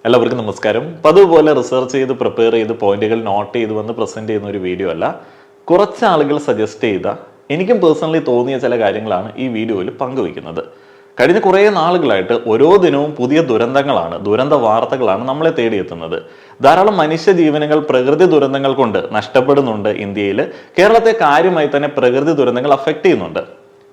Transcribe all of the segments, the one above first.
എല്ലാവർക്കും നമസ്കാരം. പതുപോലെ റിസർച്ച് ചെയ്ത് പ്രിപ്പയർ ചെയ്ത് പോയിന്റുകൾ നോട്ട് ചെയ്ത് വന്ന് പ്രസന്റ് ചെയ്യുന്ന ഒരു വീഡിയോ അല്ല. കുറച്ച് ആളുകൾ സജസ്റ്റ് ചെയ്ത എനിക്കും പേഴ്സണലി തോന്നിയ ചില കാര്യങ്ങളാണ് ഈ വീഡിയോയിൽ പങ്കുവയ്ക്കുന്നത്. കഴിഞ്ഞ കുറേ നാളുകളായിട്ട് ഓരോ ദിനവും പുതിയ ദുരന്ത വാർത്തകളാണ് നമ്മളെ തേടിയെത്തുന്നത്. ധാരാളം മനുഷ്യ ജീവനുകൾ പ്രകൃതി ദുരന്തങ്ങൾ കൊണ്ട് നഷ്ടപ്പെടുന്നുണ്ട് ഇന്ത്യയിൽ. കേരളത്തെ കാര്യമായി തന്നെ പ്രകൃതി ദുരന്തങ്ങൾ അഫക്റ്റ് ചെയ്യുന്നുണ്ട്.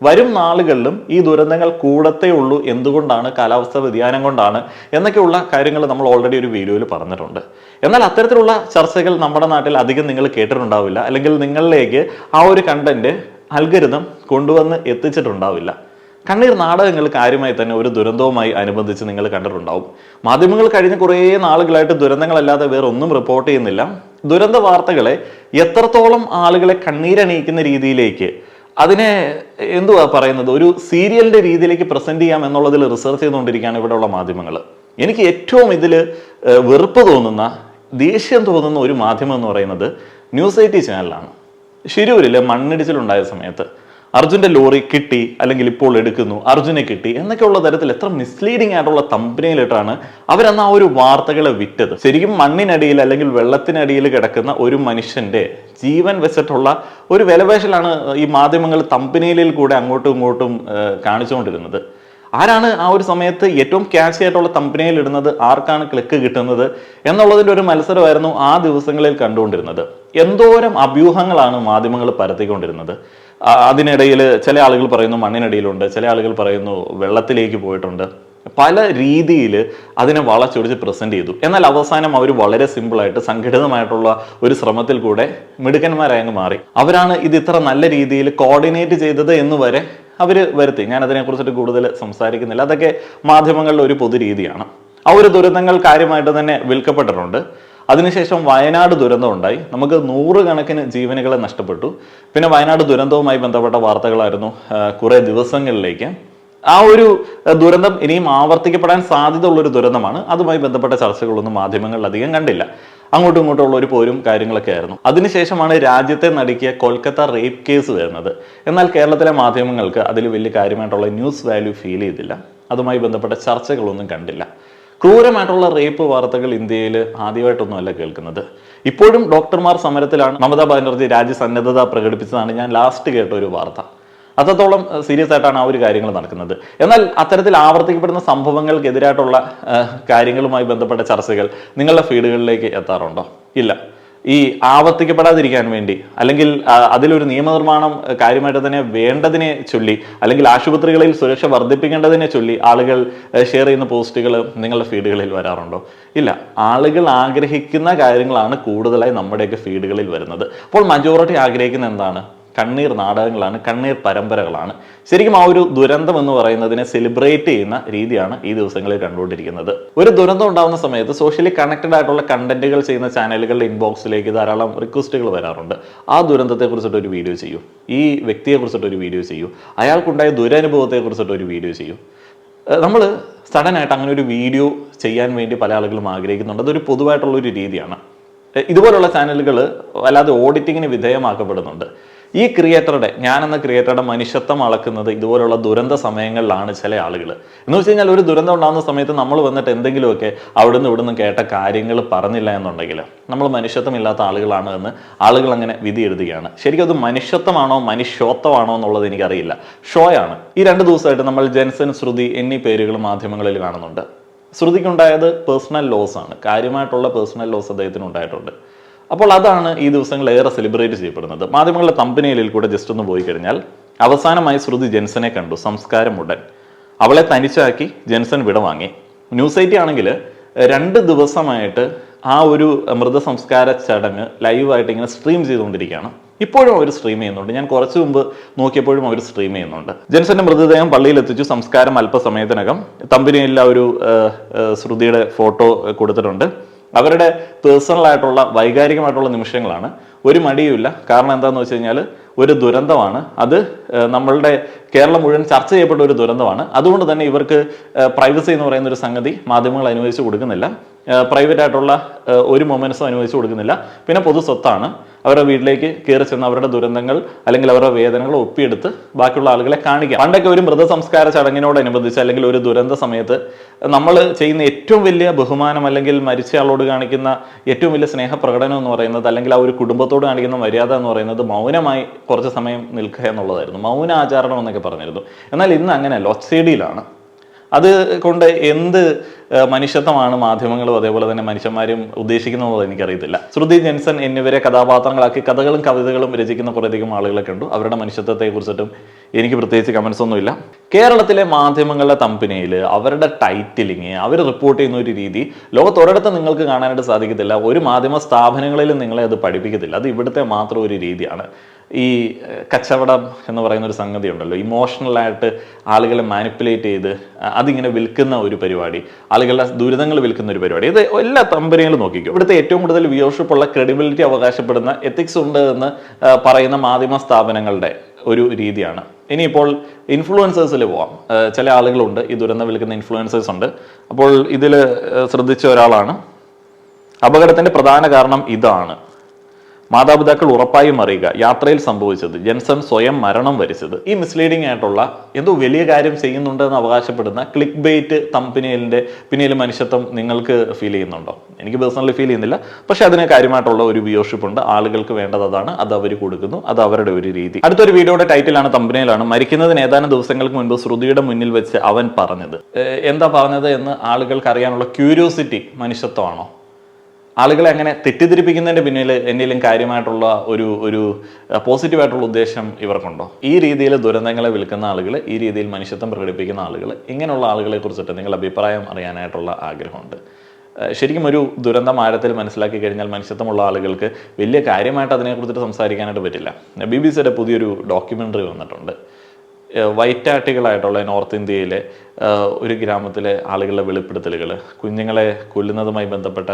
വരും നാളുകളിലും ഈ ദുരന്തങ്ങൾ കൂടത്തേ ഉള്ളൂ. എന്തുകൊണ്ടാണ്? കാലാവസ്ഥാ വ്യതിയാനം കൊണ്ടാണ് എന്നൊക്കെയുള്ള കാര്യങ്ങൾ നമ്മൾ ഓൾറെഡി ഒരു വീഡിയോയിൽ പറഞ്ഞിട്ടുണ്ട്. എന്നാൽ അത്തരത്തിലുള്ള ചർച്ചകൾ നമ്മുടെ നാട്ടിൽ അധികം നിങ്ങൾ കേട്ടിട്ടുണ്ടാവില്ല, അല്ലെങ്കിൽ നിങ്ങളിലേക്ക് ആ ഒരു കണ്ടന്റ് അൽഗരിതം കൊണ്ടുവന്ന് എത്തിച്ചിട്ടുണ്ടാവില്ല. കണ്ണീർ നാടകങ്ങൾ കാര്യമായി തന്നെ ഒരു ദുരന്തവുമായി അനുബന്ധിച്ച് നിങ്ങൾ കണ്ടിട്ടുണ്ടാവും. മാധ്യമങ്ങൾ കഴിഞ്ഞ കുറേ നാളുകളായിട്ട് ദുരന്തങ്ങളല്ലാതെ വേറെ ഒന്നും റിപ്പോർട്ട് ചെയ്യുന്നില്ല. ദുരന്ത വാർത്തകളെ എത്രത്തോളം ആളുകളെ കണ്ണീരണിയിക്കുന്ന രീതിയിലേക്ക്, അതിനെ എന്തുവാ പറയുന്നത്, ഒരു സീരിയലിന്റെ രീതിയിലേക്ക് പ്രസന്റ് ചെയ്യാം എന്നുള്ളതിൽ റിസർച്ച് ചെയ്തുകൊണ്ടിരിക്കുകയാണ് ഇവിടെയുള്ള മാധ്യമങ്ങൾ. എനിക്ക് ഏറ്റവും ഇതിൽ വെറുപ്പ് തോന്നുന്ന, ദേഷ്യം തോന്നുന്ന ഒരു മാധ്യമം എന്ന് പറയുന്നത് ന്യൂസ് 80 ചാനലാണ്. ശിരൂരിലെ മണ്ണിടിച്ചിലുണ്ടായ സമയത്ത് അർജുന്റെ ലോറി കിട്ടി, അല്ലെങ്കിൽ ഇപ്പോൾ എടുക്കുന്നു, അർജുനെ കിട്ടി എന്നൊക്കെയുള്ള തരത്തിൽ എത്ര മിസ്ലീഡിംഗ് ആയിട്ടുള്ള തമ്പനയിലിട്ടാണ് അവരന്ന് ആ ഒരു വാർത്തകളെ വിറ്റത്. ശരിക്കും മണ്ണിനടിയിൽ അല്ലെങ്കിൽ വെള്ളത്തിനടിയിൽ കിടക്കുന്ന ഒരു മനുഷ്യന്റെ ജീവൻ വെച്ചിട്ടുള്ള ഒരു വിലപേശലാണ് ഈ മാധ്യമങ്ങൾ തമ്പനയിലിൽ കൂടെ അങ്ങോട്ടും ഇങ്ങോട്ടും കാണിച്ചുകൊണ്ടിരുന്നത്. ആരാണ് ആ ഒരു സമയത്ത് ഏറ്റവും ക്യാച്ച് ആയിട്ടുള്ള തമ്പനയിൽ ഇടുന്നത്, ആർക്കാണ് ക്ലിക്ക് കിട്ടുന്നത് എന്നുള്ളതിന്റെ ഒരു മത്സരമായിരുന്നു ആ ദിവസങ്ങളിൽ കണ്ടുകൊണ്ടിരുന്നത്. എന്തോരം അഭ്യൂഹങ്ങളാണ് മാധ്യമങ്ങൾ പരത്തിക്കൊണ്ടിരുന്നത്. അതിനിടയിൽ ചില ആളുകൾ പറയുന്നു മണ്ണിനടിയിലുണ്ട്, ചില ആളുകൾ പറയുന്നു വെള്ളത്തിലേക്ക് പോയിട്ടുണ്ട്. പല രീതിയിൽ അതിനെ വളച്ചൊടിച്ച് പ്രസന്റ് ചെയ്തു. എന്നാൽ അവസാനം അവർ വളരെ സിമ്പിളായിട്ട് സംഘടിതമായിട്ടുള്ള ഒരു ശ്രമത്തിൽ കൂടെ മിടുക്കന്മാരായി അങ്ങ് മാറി. അവരാണ് ഇത് ഇത്ര നല്ല രീതിയിൽ കോർഡിനേറ്റ് ചെയ്തത് എന്ന് വരെ അവർ വരുത്തി. ഞാൻ അതിനെക്കുറിച്ചിട്ട് കൂടുതൽ സംസാരിക്കുന്നില്ല. അതൊക്കെ മാധ്യമങ്ങളുടെ ഒരു പൊതു രീതിയാണ്. ആ ഒരു ദുരന്തങ്ങൾ കാര്യമായിട്ട് തന്നെ വിൽക്കപ്പെട്ടിട്ടുണ്ട്. അതിനുശേഷം വയനാട് ദുരന്തം ഉണ്ടായി. നമുക്ക് 100 കണക്കിന് ജീവനുകളെ നഷ്ടപ്പെട്ടു. പിന്നെ വയനാട് ദുരന്തവുമായി ബന്ധപ്പെട്ട വാർത്തകളായിരുന്നു കുറെ ദിവസങ്ങളിലേക്ക്. ആ ഒരു ദുരന്തം ഇനിയും ആവർത്തിക്കപ്പെടാൻ സാധ്യത ഉള്ളൊരു ദുരന്തമാണ്. അതുമായി ബന്ധപ്പെട്ട ചർച്ചകളൊന്നും മാധ്യമങ്ങളിൽ അധികം കണ്ടില്ല. അങ്ങോട്ടും ഇങ്ങോട്ടുള്ള ഒരു പോരും കാര്യങ്ങളൊക്കെ ആയിരുന്നു. അതിനുശേഷമാണ് രാജ്യത്തെ നടുക്കിയ കൊൽക്കത്ത റേപ്പ് കേസ് വരുന്നത്. എന്നാൽ കേരളത്തിലെ മാധ്യമങ്ങൾക്ക് അതിൽ വലിയ കാര്യമായിട്ടുള്ള ന്യൂസ് വാല്യൂ ഫീൽ ചെയ്തില്ല. അതുമായി ബന്ധപ്പെട്ട ചർച്ചകളൊന്നും കണ്ടില്ല. ക്രൂരമായിട്ടുള്ള റേപ്പ് വാർത്തകൾ ഇന്ത്യയിൽ ആദ്യമായിട്ടൊന്നുമല്ല കേൾക്കുന്നത്. ഇപ്പോഴും ഡോക്ടർമാർ സമരത്തിലാണ്. മമതാ ബാനർജി രാജ്യസന്നദ്ധത പ്രകടിപ്പിച്ചതാണ് ഞാൻ ലാസ്റ്റ് കേട്ട ഒരു വാർത്ത. അത്രത്തോളം സീരിയസ് ആയിട്ടാണ് ആ ഒരു കാര്യങ്ങൾ നടക്കുന്നത്. എന്നാൽ അത്തരത്തിൽ ആവർത്തിക്കപ്പെടുന്ന സംഭവങ്ങൾക്കെതിരായിട്ടുള്ള കാര്യങ്ങളുമായി ബന്ധപ്പെട്ട ചർച്ചകൾ നിങ്ങളുടെ ഫീഡുകളിലേക്ക് എത്താറുണ്ടോ? ഇല്ല. ഈ ആവർത്തിക്കപ്പെടാതിരിക്കാൻ വേണ്ടി, അല്ലെങ്കിൽ അതിലൊരു നിയമനിർമ്മാണം കാര്യമായിട്ട് തന്നെ വേണ്ടതിനെ ചൊല്ലി, അല്ലെങ്കിൽ ആശുപത്രികളിൽ സുരക്ഷ വർദ്ധിപ്പിക്കേണ്ടതിനെ ചൊല്ലി ആളുകൾ ഷെയർ ചെയ്യുന്ന പോസ്റ്റുകൾ നിങ്ങളുടെ ഫീഡുകളിൽ വരാറുണ്ടോ? ഇല്ല. ആളുകൾ ആഗ്രഹിക്കുന്ന കാര്യങ്ങളാണ് കൂടുതലായി നമ്മുടെയൊക്കെ ഫീഡുകളിൽ വരുന്നത്. അപ്പോൾ മജോറിറ്റി ആഗ്രഹിക്കുന്ന എന്താണ്? കണ്ണീർ നാടകങ്ങളാണ്, കണ്ണീർ പരമ്പരകളാണ്. ശരിക്കും ആ ഒരു ദുരന്തം എന്ന് പറയുന്നതിനെ സെലിബ്രേറ്റ് ചെയ്യുന്ന രീതിയാണ് ഈ ദിവസങ്ങളിൽ കണ്ടുകൊണ്ടിരിക്കുന്നത്. ഒരു ദുരന്തം ഉണ്ടാകുന്ന സമയത്ത് സോഷ്യലി കണക്റ്റഡ് ആയിട്ടുള്ള കണ്ടന്റുകൾ ചെയ്യുന്ന ചാനലുകളുടെ ഇൻബോക്സിലേക്ക് ധാരാളം റിക്വസ്റ്റുകൾ വരാറുണ്ട്. ആ ദുരന്തത്തെ കുറിച്ചിട്ട് ഒരു വീഡിയോ ചെയ്യൂ, ഈ വ്യക്തിയെ കുറിച്ചിട്ട് ഒരു വീഡിയോ ചെയ്യൂ, അയാൾക്കുണ്ടായ ദുരനുഭവത്തെ കുറിച്ചിട്ട് ഒരു വീഡിയോ ചെയ്യൂ. നമ്മൾ സഡൻ ആയിട്ട് അങ്ങനെ ഒരു വീഡിയോ ചെയ്യാൻ വേണ്ടി പല ആളുകളും ആഗ്രഹിക്കുന്നുണ്ട്. അതൊരു പൊതുവായിട്ടുള്ള ഒരു രീതിയാണ്. ഇതുപോലുള്ള ചാനലുകൾ വല്ലാതെ ഓഡിറ്റിങ്ങിന് വിധേയമാക്കപ്പെടുന്നുണ്ട്. ഈ ക്രിയേറ്ററുടെ, ഞാനെന്ന ക്രിയേറ്ററുടെ മനുഷ്യത്വം അളക്കുന്നത് ഇതുപോലുള്ള ദുരന്ത സമയങ്ങളിലാണ്. ചില ആളുകൾ എന്ന് വെച്ച് കഴിഞ്ഞാൽ ഒരു ദുരന്തം ഉണ്ടാകുന്ന സമയത്ത് നമ്മൾ വന്നിട്ട് എന്തെങ്കിലുമൊക്കെ അവിടുന്ന് ഇവിടുന്ന് കേട്ട കാര്യങ്ങൾ പറഞ്ഞില്ല എന്നുണ്ടെങ്കിൽ നമ്മൾ മനുഷ്യത്വം ഇല്ലാത്ത ആളുകളാണ് എന്ന് ആളുകൾ അങ്ങനെ വിധി എഴുതുകയാണ്. ശരിക്കും അത് മനുഷ്യത്വമാണോ മനുഷ്യോത്വമാണോ എന്നുള്ളത് എനിക്കറിയില്ല. ഷോയാണ്. ഈ 2 ദിവസമായിട്ട് നമ്മൾ ജെൻസൺ, ശ്രുതി എന്നീ പേരുകൾ മാധ്യമങ്ങളിൽ കാണുന്നുണ്ട്. ശ്രുതിക്കുണ്ടായത് പേഴ്സണൽ ലോസ് ആണ്. കാര്യമായിട്ടുള്ള പേഴ്സണൽ ലോസ് അദ്ദേഹത്തിന് ഉണ്ടായിട്ടുണ്ട്. അപ്പോൾ അതാണ് ഈ ദിവസങ്ങൾ ഏറെ സെലിബ്രേറ്റ് ചെയ്യപ്പെടുന്നത്. മാധ്യമങ്ങളുടെ തമ്പനയിലിൽ കൂടെ ജസ്റ്റ് ഒന്ന് പോയി കഴിഞ്ഞാൽ അവസാനമായി ശ്രുതി ജെൻസനെ കണ്ടു. സംസ്കാരം ഉടൻ. അവളെ തനിച്ചാക്കി ജെൻസൺ വിടവാങ്ങി. ന്യൂസ് 80 ആണെങ്കിൽ 2 ദിവസമായിട്ട് ആ ഒരു മൃതസംസ്കാര ചടങ്ങ് ലൈവായിട്ട് ഇങ്ങനെ സ്ട്രീം ചെയ്തുകൊണ്ടിരിക്കുകയാണ്. ഇപ്പോഴും അവർ സ്ട്രീം ചെയ്യുന്നുണ്ട്. ഞാൻ കുറച്ചു മുമ്പ് നോക്കിയപ്പോഴും അവർ സ്ട്രീം ചെയ്യുന്നുണ്ട്. ജെൻസന്റെ മൃതദേഹം പള്ളിയിൽ എത്തിച്ചു. സംസ്കാരം അല്പസമയത്തിനകം. തമ്പനയിൽ ആ ഒരു ശ്രുതിയുടെ ഫോട്ടോ കൊടുത്തിട്ടുണ്ട്. അവരുടെ പേഴ്സണൽ ആയിട്ടുള്ള വൈകാരികമായിട്ടുള്ള നിമിഷങ്ങളാണ്. ഒരു മടിയുമില്ല. കാരണം എന്താണെന്ന് വെച്ച് കഴിഞ്ഞാൽ ഒരു ദുരന്തമാണ്. അത് നമ്മളുടെ കേരളം മുഴുവൻ ചർച്ച ചെയ്യപ്പെട്ട ഒരു ദുരന്തമാണ്. അതുകൊണ്ട് തന്നെ ഇവർക്ക് പ്രൈവസി എന്ന് പറയുന്ന ഒരു സംഗതി മാധ്യമങ്ങൾ അനുവദിച്ചു കൊടുക്കുന്നില്ല. പ്രൈവറ്റ് ആയിട്ടുള്ള ഒരു മൊമെന്റ്സും അനുവദിച്ചു കൊടുക്കുന്നില്ല. പിന്നെ പൊതു സ്വത്താണ്. അവരുടെ വീട്ടിലേക്ക് കയറി ചെന്ന് അവരുടെ ദുരന്തങ്ങൾ അല്ലെങ്കിൽ അവരുടെ വേദനകൾ ഒപ്പിയെടുത്ത് ബാക്കിയുള്ള ആളുകളെ കാണിക്കാം. പണ്ടൊക്കെ ഒരു മൃതസംസ്കാര ചടങ്ങിനോടനുബന്ധിച്ച് അല്ലെങ്കിൽ ഒരു ദുരന്ത സമയത്ത് നമ്മൾ ചെയ്യുന്ന ഏറ്റവും വലിയ ബഹുമാനം അല്ലെങ്കിൽ മരിച്ചയാളോട് കാണിക്കുന്ന ഏറ്റവും വലിയ സ്നേഹപ്രകടനം എന്ന് പറയുന്നത് അല്ലെങ്കിൽ ആ ഒരു കുടുംബത്തോട് കാണിക്കുന്ന മര്യാദ എന്ന് പറയുന്നത് മൗനമായി കുറച്ച് സമയം നിൽക്കുക എന്നുള്ളതായിരുന്നു. മൗന ആചരണം എന്നൊക്കെ പറഞ്ഞിരുന്നു. എന്നാൽ ഇന്ന് അങ്ങനെയല്ല, ഒച്ചയിടിയിലാണ്. അത് കൊണ്ട് എന്ത് മനുഷ്യത്വമാണ് മാധ്യമങ്ങളും അതേപോലെ തന്നെ മനുഷ്യന്മാരും ഉദ്ദേശിക്കുന്നത് എനിക്കറിയത്തില്ല. ശ്രുതി ജെൻസൺ എന്നിവരെ കഥാപാത്രങ്ങളാക്കി കഥകളും കവിതകളും രചിക്കുന്ന കുറേയധികം ആളുകളെ കണ്ടു. അവരുടെ മനുഷ്യത്വത്തെ കുറിച്ചിട്ടും എനിക്ക് പ്രത്യേകിച്ച് കമന്റ്സ് ഒന്നുമില്ല. കേരളത്തിലെ മാധ്യമങ്ങളുടെ തമ്പനയിൽ അവരുടെ ടൈറ്റിലിങ് അവർ റിപ്പോർട്ട് ചെയ്യുന്ന ഒരു രീതി ലോകത്തൊരിടത്തും നിങ്ങൾക്ക് കാണാനായിട്ട് സാധിക്കത്തില്ല. ഒരു മാധ്യമ സ്ഥാപനങ്ങളിലും നിങ്ങളെ അത് പഠിപ്പിക്കത്തില്ല. അത് ഇവിടുത്തെ മാത്രം ഒരു രീതിയാണ്. ഈ കച്ചവടം എന്ന് പറയുന്ന ഒരു സംഗതി ഉണ്ടല്ലോ, ഇമോഷണലായിട്ട് ആളുകളെ മാനിപ്പുലേറ്റ് ചെയ്ത് അതിങ്ങനെ വിൽക്കുന്ന ഒരു പരിപാടി, ആളുകളുടെ ദുരിതങ്ങൾ വിൽക്കുന്ന ഒരു പരിപാടി. ഇത് എല്ലാ കമ്പനികളും നോക്കിക്കും. ഇവിടുത്തെ ഏറ്റവും കൂടുതൽ വ്യൂവർഷിപ്പ് ഉള്ള ക്രെഡിബിലിറ്റി അവകാശപ്പെടുന്ന എത്തിക്സ് ഉണ്ട് എന്ന് പറയുന്ന മാധ്യമ സ്ഥാപനങ്ങളുടെ ഒരു രീതിയാണ്. ഇനിയിപ്പോൾ ഇൻഫ്ലുവൻസേഴ്സിൽ പോവാം. ചില ആളുകളുണ്ട് ഈ ദുരന്തം വിൽക്കുന്ന ഇൻഫ്ലുവൻസേഴ്സ് ഉണ്ട്. അപ്പോൾ ഇതിൽ ശ്രദ്ധിച്ച ഒരാളാണ്, അപകടത്തിന്റെ പ്രധാന കാരണം ഇതാണ്, മാതാപിതാക്കൾ ഉറപ്പായും അറിയുക, യാത്രയിൽ സംഭവിച്ചത്, ജെൻസൺ സ്വയം മരണം വരിച്ചത്. ഈ മിസ്ലീഡിംഗ് ആയിട്ടുള്ള എന്തോ വലിയ കാര്യം ചെയ്യുന്നുണ്ടെന്ന് അവകാശപ്പെടുന്ന ക്ലിക്ക് ബെയ്റ്റ് തമ്പനയിലിന്റെ പിന്നിൽ മനുഷ്യത്വം നിങ്ങൾക്ക് ഫീൽ ചെയ്യുന്നുണ്ടോ? എനിക്ക് പേഴ്സണലി ഫീൽ ചെയ്യുന്നില്ല. പക്ഷെ അതിന് കാര്യമായിട്ടുള്ള ഒരു വ്യൂവർഷിപ്പ് ഉണ്ട്. ആളുകൾക്ക് വേണ്ടത് അതാണ്, അത് അവർ കൊടുക്കുന്നു, അത് അവരുടെ ഒരു രീതി. അടുത്തൊരു വീഡിയോയുടെ ടൈറ്റിലാണ്, തമ്പനയിലാണ്, മരിക്കുന്നതിന് ഏതാനും ദിവസങ്ങൾക്ക് മുൻപ് ശ്രുതിയുടെ മുന്നിൽ വെച്ച് അവൻ പറഞ്ഞത്. എന്താ പറഞ്ഞത് എന്ന് ആളുകൾക്ക് അറിയാനുള്ള ക്യൂരിയോസിറ്റി മനുഷ്യത്വമാണോ? ആളുകളെ അങ്ങനെ തെറ്റിദ്ധരിപ്പിക്കുന്നതിന്റെ പിന്നിൽ എന്തെങ്കിലും കാര്യമായിട്ടുള്ള ഒരു പോസിറ്റീവായിട്ടുള്ള ഉദ്ദേശം ഇവർക്കുണ്ടോ? ഈ രീതിയിൽ ദുരന്തങ്ങളെ വിൽക്കുന്ന ആളുകൾ, ഈ രീതിയിൽ മനുഷ്യത്വം പ്രകടിപ്പിക്കുന്ന ആളുകൾ, ഇങ്ങനെയുള്ള ആളുകളെ കുറിച്ചിട്ട് നിങ്ങളുടെ അഭിപ്രായം അറിയാനായിട്ടുള്ള ആഗ്രഹമുണ്ട്. ശരിക്കും ഒരു ദുരന്തം ആഴത്തിൽ മനസ്സിലാക്കി കഴിഞ്ഞാൽ മനുഷ്യത്വമുള്ള ആളുകൾക്ക് വലിയ കാര്യമായിട്ട് അതിനെക്കുറിച്ചിട്ട് സംസാരിക്കാനായിട്ട് പറ്റില്ല. BBC-യുടെ പുതിയൊരു ഡോക്യുമെൻ്ററി വന്നിട്ടുണ്ട്. വൈറ്റാട്ടികളായിട്ടുള്ള നോർത്ത് ഇന്ത്യയിലെ ഒരു ഗ്രാമത്തിലെ ആളുകളുടെ വെളിപ്പെടുത്തലുകൾ, കുഞ്ഞുങ്ങളെ കൊല്ലുന്നതുമായി ബന്ധപ്പെട്ട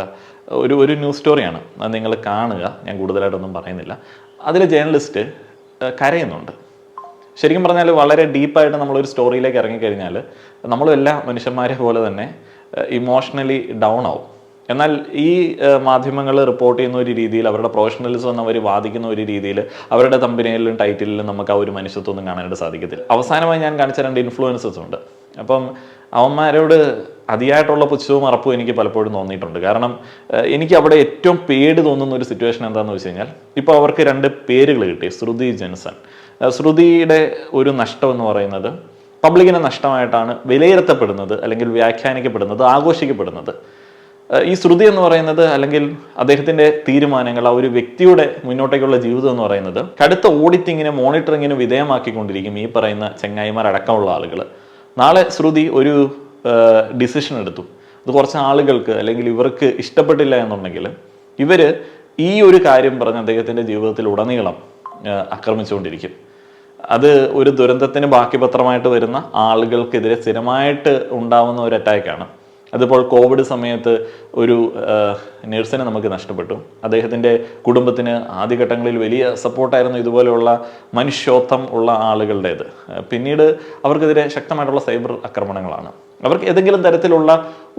ഒരു ന്യൂസ് സ്റ്റോറിയാണ്. അത് നിങ്ങൾ കാണുക, ഞാൻ കൂടുതലായിട്ടൊന്നും പറയുന്നില്ല. അതിൽ ജേർണലിസ്റ്റ് കരയുന്നുണ്ട്. ശരിക്കും പറഞ്ഞാൽ വളരെ ഡീപ്പായിട്ട് നമ്മളൊരു സ്റ്റോറിയിലേക്ക് ഇറങ്ങിക്കഴിഞ്ഞാൽ നമ്മളും എല്ലാ മനുഷ്യന്മാരെ പോലെ തന്നെ ഇമോഷണലി ഡൗൺ ആവും. എന്നാൽ ഈ മാധ്യമങ്ങൾ റിപ്പോർട്ട് ചെയ്യുന്ന ഒരു രീതിയിൽ, അവരുടെ പ്രൊഫഷണലിസം എന്ന് അവർ വാദിക്കുന്ന ഒരു രീതിയിൽ, അവരുടെ തമ്പനയിലും ടൈറ്റിലും നമുക്ക് ആ ഒരു മനുഷ്യത്വം കാണാനായിട്ട് സാധിക്കത്തില്ല. അവസാനമായി ഞാൻ കാണിച്ച 2 ഇൻഫ്ലുവൻസേഴ്സ് ഉണ്ട്. അപ്പം അവന്മാരോട് അതിയായിട്ടുള്ള പുച്ഛവും അറപ്പും എനിക്ക് പലപ്പോഴും തോന്നിയിട്ടുണ്ട്. കാരണം എനിക്ക് അവിടെ ഏറ്റവും പേടി തോന്നുന്ന ഒരു സിറ്റുവേഷൻ എന്താണെന്ന് വെച്ച് കഴിഞ്ഞാൽ, ഇപ്പോൾ അവർക്ക് 2 പേരുകൾ കിട്ടി, ശ്രുതി ജെൻസൺ. ശ്രുതിയുടെ ഒരു നഷ്ടം എന്ന് പറയുന്നത് പബ്ലിക്കിന് നഷ്ടമായിട്ടാണ് വിലയിരുത്തപ്പെടുന്നത്, അല്ലെങ്കിൽ വ്യാഖ്യാനിക്കപ്പെടുന്നത്, ആഘോഷിക്കപ്പെടുന്നത്. ഈ ശ്രുതി എന്ന് പറയുന്നത് അല്ലെങ്കിൽ അദ്ദേഹത്തിന്റെ തീരുമാനങ്ങൾ, ആ ഒരു വ്യക്തിയുടെ മുന്നോട്ടേക്കുള്ള ജീവിതം എന്ന് പറയുന്നത് കടുത്ത ഓഡിറ്റിങ്ങിനും മോണിറ്ററിങ്ങിനും വിധേയമാക്കിക്കൊണ്ടിരിക്കും ഈ പറയുന്ന ചെങ്ങായിമാർ അടക്കമുള്ള ആളുകൾ. നാളെ ശ്രുതി ഒരു ഡിസിഷൻ എടുത്തു, അത് കുറച്ച് ആളുകൾക്ക് അല്ലെങ്കിൽ ഇവർക്ക് ഇഷ്ടപ്പെട്ടില്ല എന്നുണ്ടെങ്കിൽ ഇവർ ഈ ഒരു കാര്യം പറഞ്ഞ് അദ്ദേഹത്തിന്റെ ജീവിതത്തിൽ ഉടനീളം ആക്രമിച്ചുകൊണ്ടിരിക്കും. അത് ഒരു ദുരന്തത്തിന് ബാക്കിപത്രമായിട്ട് വരുന്ന ആളുകൾക്കെതിരെ സ്ഥിരമായിട്ട് ഉണ്ടാവുന്ന ഒരു അറ്റാക്കാണ്. അതിപ്പോൾ കോവിഡ് സമയത്ത് ഒരു നഴ്സിനെ നമുക്ക് നഷ്ടപ്പെട്ടു. അദ്ദേഹത്തിൻ്റെ കുടുംബത്തിന് ആദ്യഘട്ടങ്ങളിൽ വലിയ സപ്പോർട്ടായിരുന്നു ഇതുപോലെയുള്ള മനുഷ്യോത്ഥം ഉള്ള ആളുകളുടേത്. പിന്നീട് അവർക്കെതിരെ ശക്തമായിട്ടുള്ള സൈബർ ആക്രമണങ്ങളാണ്. അവർക്ക് ഏതെങ്കിലും തരത്തിലുള്ള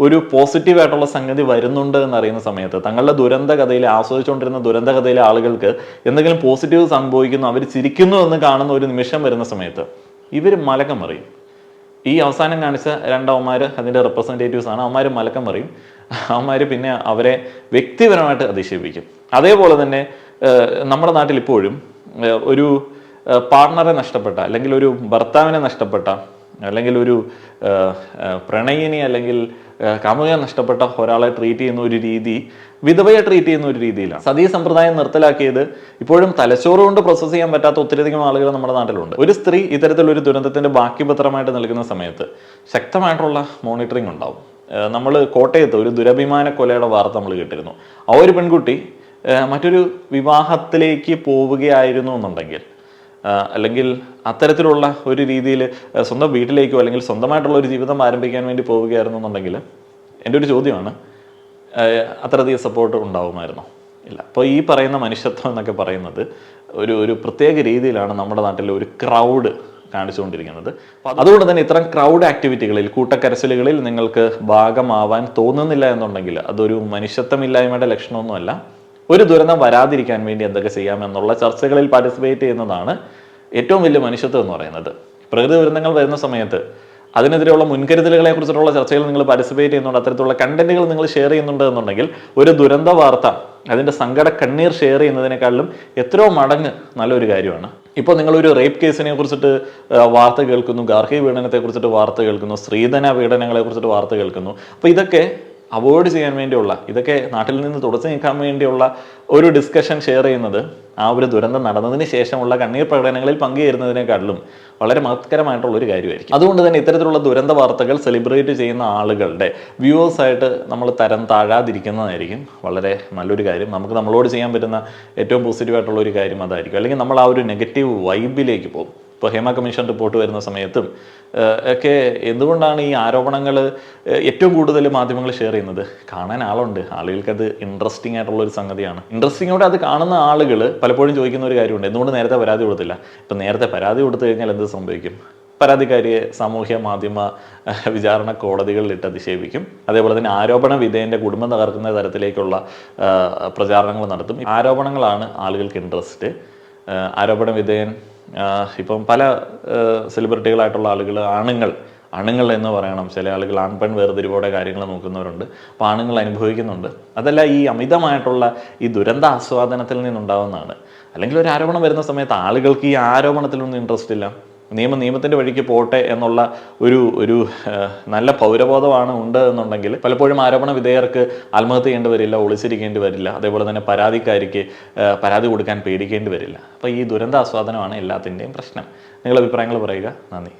ഒരു പോസിറ്റീവായിട്ടുള്ള സംഗതി വരുന്നുണ്ട് എന്നറിയുന്ന സമയത്ത്, തങ്ങളുടെ ദുരന്ത കഥയിൽ ആസ്വദിച്ചുകൊണ്ടിരുന്ന ദുരന്ത കഥയിലെ ആളുകൾക്ക് എന്തെങ്കിലും പോസിറ്റീവ് സംഭവിക്കുന്നു, അവർ ചിരിക്കുന്നു എന്ന് കാണുന്ന ഒരു നിമിഷം വരുന്ന സമയത്ത് ഇവർ മലക്കം മറിയും. ഈ അവസാനം കാണിച്ച 2 അവന്മാർ അതിൻ്റെ റെപ്രസെൻറ്റേറ്റീവ്സ് ആണ്. അവന്മാർ മലക്കം പറയും. അവന്മാർ പിന്നെ അവരെ വ്യക്തിപരമായിട്ട് അധിക്ഷേപിക്കും. അതേപോലെ തന്നെ നമ്മുടെ നാട്ടിൽ ഇപ്പോഴും ഒരു പാർട്ണറെ നഷ്ടപ്പെട്ട, അല്ലെങ്കിൽ ഒരു ഭർത്താവിനെ നഷ്ടപ്പെട്ട, അല്ലെങ്കിൽ ഒരു പ്രണയിനി അല്ലെങ്കിൽ കാമുകനെ നഷ്ടപ്പെട്ട ഒരാളെ ട്രീറ്റ് ചെയ്യുന്ന ഒരു രീതി വിധവയെ ട്രീറ്റ് ചെയ്യുന്ന ഒരു രീതിയിലാണ്. സതീ സമ്പ്രദായം നിർത്തലാക്കിയത് ഇപ്പോഴും തലച്ചോറ് കൊണ്ട് പ്രോസസ്സ് ചെയ്യാൻ പറ്റാത്ത ഒത്തിരിയധികം ആളുകൾ നമ്മുടെ നാട്ടിലുണ്ട്. ഒരു സ്ത്രീ ഇത്തരത്തിലൊരു ദുരന്തത്തിന്റെ ബാക്കി പത്രമായിട്ട് നൽകുന്ന സമയത്ത് ശക്തമായിട്ടുള്ള മോണിറ്ററിംഗ് ഉണ്ടാവും. നമ്മൾ കോട്ടയത്ത് ഒരു ദുരഭിമാന കൊലയുടെ വാർത്ത നമ്മൾ കേട്ടിരുന്നു. ആ ഒരു പെൺകുട്ടി മറ്റൊരു വിവാഹത്തിലേക്ക് പോവുകയായിരുന്നു എന്നുണ്ടെങ്കിൽ, അല്ലെങ്കിൽ അത്തരത്തിലുള്ള ഒരു രീതിയിൽ സ്വന്തം വീട്ടിലേക്കോ അല്ലെങ്കിൽ സ്വന്തമായിട്ടുള്ള ഒരു ജീവിതം ആരംഭിക്കാൻ വേണ്ടി പോവുകയായിരുന്നു എന്നുണ്ടെങ്കിൽ എൻ്റെ ഒരു ചോദ്യമാണ്, അത്രയധികം സപ്പോർട്ട് ഉണ്ടാവുമായിരുന്നോ? ഇല്ല. അപ്പോൾ ഈ പറയുന്ന മനുഷ്യത്വം എന്നൊക്കെ പറയുന്നത് ഒരു പ്രത്യേക രീതിയിലാണ് നമ്മുടെ നാട്ടിലെ ഒരു ക്രൗഡ് കാണിച്ചുകൊണ്ടിരിക്കുന്നത്. അതുകൊണ്ട് തന്നെ ഇത്തരം ക്രൗഡ് ആക്ടിവിറ്റികളിൽ, കൂട്ടക്കരച്ചിലുകളിൽ നിങ്ങൾക്ക് ഭാഗമാവാൻ തോന്നുന്നില്ല എന്നുണ്ടെങ്കിൽ അതൊരു മനുഷ്യത്വമില്ലായ്മയുടെ ലക്ഷണമൊന്നുമല്ല. ഒരു ദുരന്തം വരാതിരിക്കാൻ വേണ്ടി എന്തൊക്കെ ചെയ്യാമെന്നുള്ള ചർച്ചകളിൽ പാർട്ടിസിപ്പേറ്റ് ചെയ്യുന്നതാണ് ഏറ്റവും വലിയ മനുഷ്യത്വം എന്ന് പറയുന്നത്. പ്രകൃതി ദുരന്തങ്ങൾ വരുന്ന സമയത്ത് അതിനെതിരെയുള്ള മുൻകരുതലുകളെ കുറിച്ചിട്ടുള്ള ചർച്ചകൾ നിങ്ങൾ പാർട്ടിസിപ്പേറ്റ് ചെയ്യുന്നുണ്ട്, അത്തരത്തിലുള്ള കണ്ടന്റുകൾ നിങ്ങൾ ഷെയർ ചെയ്യുന്നുണ്ട് എന്നുണ്ടെങ്കിൽ ഒരു ദുരന്ത വാർത്ത, അതിൻ്റെ സങ്കട കണ്ണീർ ഷെയർ ചെയ്യുന്നതിനേക്കാളും എത്രയോ മടങ്ങ് നല്ലൊരു കാര്യമാണ്. ഇപ്പോൾ നിങ്ങളൊരു റേപ്പ് കേസിനെ കുറിച്ചിട്ട് വാർത്ത കേൾക്കുന്നു, ഗാർഹിക പീഡനത്തെ കുറിച്ചിട്ട് വാർത്ത കേൾക്കുന്നു, സ്ത്രീധന പീഡനങ്ങളെ കുറിച്ചിട്ട് വാർത്ത കേൾക്കുന്നു. അപ്പോൾ ഇതൊക്കെ അവോയ്ഡ് ചെയ്യാൻ വേണ്ടിയുള്ള, ഇതൊക്കെ നാട്ടിൽ നിന്ന് തുടച്ചു നീക്കാൻ വേണ്ടിയുള്ള ഒരു ഡിസ്കഷൻ ഷെയർ ചെയ്യുന്നത് ആ ഒരു ദുരന്തം നടന്നതിന് ശേഷമുള്ള കണ്ണീർ പ്രകടനങ്ങളിൽ പങ്കുചേരുന്നതിനേക്കാളും വളരെ മഹത്കരമായിട്ടുള്ള ഒരു കാര്യമായിരിക്കും. അതുകൊണ്ട് തന്നെ ഇത്തരത്തിലുള്ള ദുരന്ത വാർത്തകൾ സെലിബ്രേറ്റ് ചെയ്യുന്ന ആളുകളുടെ വ്യൂവേഴ്സായിട്ട് നമ്മൾ തരം താഴാതിരിക്കുന്നതായിരിക്കും വളരെ നല്ലൊരു കാര്യം. നമുക്ക് നമ്മളോട് ചെയ്യാൻ പറ്റുന്ന ഏറ്റവും പോസിറ്റീവായിട്ടുള്ള ഒരു കാര്യം അതായിരിക്കും. അല്ലെങ്കിൽ നമ്മൾ ആ ഒരു നെഗറ്റീവ് വൈബിലേക്ക് പോകും. ഇപ്പോൾ ഹേമ കമ്മീഷൻ റിപ്പോർട്ട് വരുന്ന സമയത്തും ഒക്കെ എന്തുകൊണ്ടാണ് ഈ ആരോപണങ്ങൾ ഏറ്റവും കൂടുതൽ മാധ്യമങ്ങൾ ഷെയർ ചെയ്യുന്നത്? കാണാൻ ആളുണ്ട്, ആളുകൾക്കത് ഇൻട്രസ്റ്റിംഗ് ആയിട്ടുള്ള ഒരു സംഗതിയാണ്. ഇൻട്രസ്റ്റിങ്ങോടെ അത് കാണുന്ന ആളുകൾ പലപ്പോഴും ചോദിക്കുന്ന ഒരു കാര്യമുണ്ട്, എന്തുകൊണ്ട് നേരത്തെ പരാതി കൊടുത്തില്ല? ഇപ്പം നേരത്തെ പരാതി കൊടുത്തു കഴിഞ്ഞാൽ എന്ത് സംഭവിക്കും? പരാതിക്കാരിയെ സാമൂഹ്യ മാധ്യമ വിചാരണ കോടതികളിലിട്ട് അധിക്ഷേപിക്കും. അതേപോലെ തന്നെ ആരോപണ വിധേയൻ്റെ കുടുംബം തകർക്കുന്ന തരത്തിലേക്കുള്ള പ്രചാരണങ്ങൾ നടത്തും. ആരോപണങ്ങളാണ് ആളുകൾക്ക് ഇൻട്രസ്റ്റ്. ആരോപണ വിധേയൻ ഇപ്പം പല സെലിബ്രിറ്റികളായിട്ടുള്ള ആളുകൾ, ആണുങ്ങൾ എന്ന് പറയണം, ചില ആളുകൾ ആൺപെൺ വേർതിരിവോടെ കാര്യങ്ങൾ നോക്കുന്നവരുണ്ട്. അപ്പോൾ ആണുങ്ങൾ അനുഭവിക്കുന്നുണ്ട്. അതല്ല ഈ അമിതമായിട്ടുള്ള ഈ ദുരന്ത ആസ്വാദനത്തിൽ നിന്നുണ്ടാവുന്നതാണ്. അല്ലെങ്കിൽ ഒരു ആരോപണം വരുന്ന സമയത്ത് ആളുകൾക്ക് ഈ ആരോപണത്തിലൊന്നും ഇൻട്രസ്റ്റ് ഇല്ല. നിയമത്തിൻ്റെ വഴിക്ക് പോട്ടെ എന്നുള്ള ഒരു നല്ല പൗരബോധമാണ് ഉണ്ട് എന്നുണ്ടെങ്കിൽ പലപ്പോഴും ആരോപണ വിധേയർക്ക് ആത്മഹത്യ ചെയ്യേണ്ടി വരില്ല, ഒളിച്ചിരിക്കേണ്ടി വരില്ല. അതേപോലെ തന്നെ പരാതിക്കാരിക്ക് പരാതി കൊടുക്കാൻ പേടിക്കേണ്ടി വരില്ല. അപ്പോൾ ഈ ദുരന്ത ആസ്വാദനമാണ് എല്ലാത്തിൻ്റെയും പ്രശ്നം. നിങ്ങളുടെ അഭിപ്രായങ്ങൾ പറയുക. നന്ദി.